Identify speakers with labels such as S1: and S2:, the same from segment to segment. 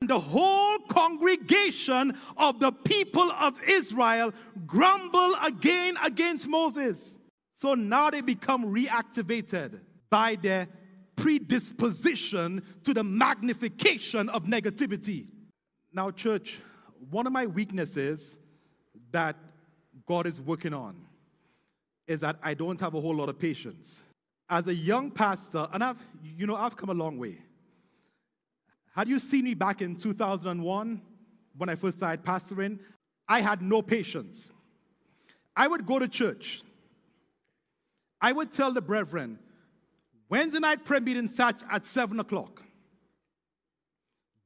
S1: The whole congregation of the people of Israel grumble again against Moses. So now they become reactivated by their predisposition to the magnification of negativity. Now, church, one of my weaknesses that God is working on is that I don't have a whole lot of patience. As a young pastor, and I've come a long way. Had you seen me back in 2001 when I first started pastoring, I had no patience. I would go to church. I would tell the brethren, Wednesday night prayer meeting starts at 7 o'clock.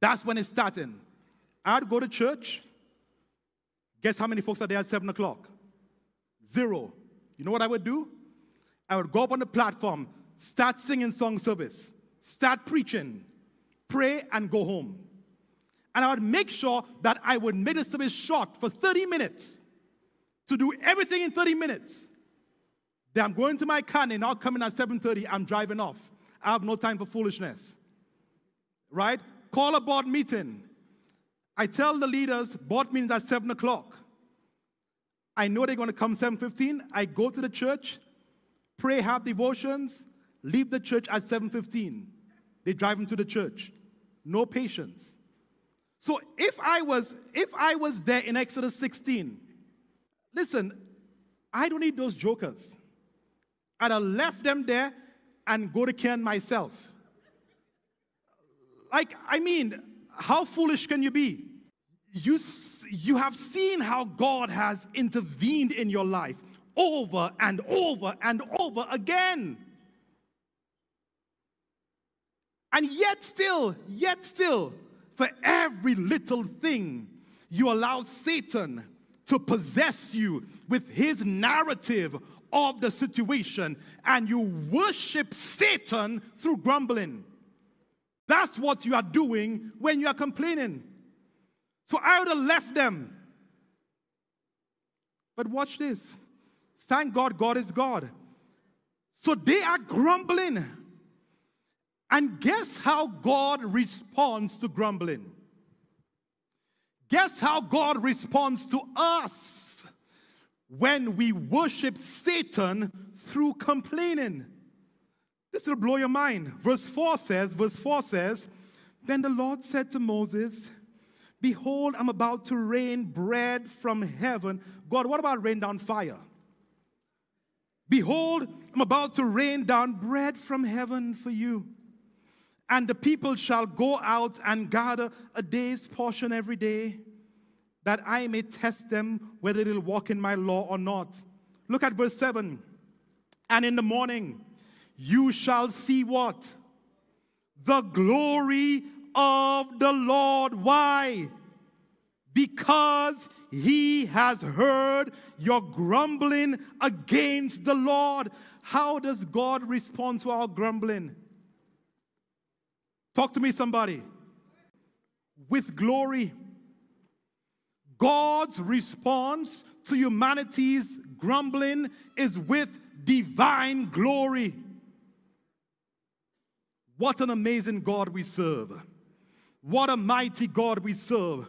S1: That's when it's starting. I'd go to church. Guess how many folks are there at 7 o'clock? 0. You know what I would do? I would go up on the platform, start singing song service, start preaching, pray, and go home. And I would make sure that I would make the service short for 30 minutes to do everything in 30 minutes. Then I'm going to my car and now coming at 7:30, I'm driving off. I have no time for foolishness. Right? Call a board meeting. I tell the leaders, board meetings at 7 o'clock. I know they're going to come 7:15. I go to the church, pray, have devotions, leave the church at 7:15. They drive them to the church. No patience. So if I was there in Exodus 16, listen, I don't need those jokers. I'd have left them there and go to Ken myself. How foolish can you be? You have seen how God has intervened in your life over and over and over again. And yet still, for every little thing, you allow Satan to possess you with his narrative of the situation, and you worship Satan through grumbling. That's what you are doing when you are complaining. So I would have left them. But watch this. Thank God, God is God. So they are grumbling. And guess how God responds to grumbling? Guess how God responds to us when we worship Satan through complaining? This will blow your mind. Verse 4 says, Then the Lord said to Moses, Behold, I'm about to rain bread from heaven. God, what about rain down fire? Behold, I'm about to rain down bread from heaven for you. And the people shall go out and gather a day's portion every day, that I may test them whether they'll walk in my law or not. Look at verse 7. And in the morning you shall see what? The glory of the Lord. Why? Because he has heard your grumbling against the Lord. How does God respond to our grumbling? Talk to me, somebody. With glory. God's response to humanity's grumbling is with divine glory. What an amazing God we serve. What a mighty God we serve.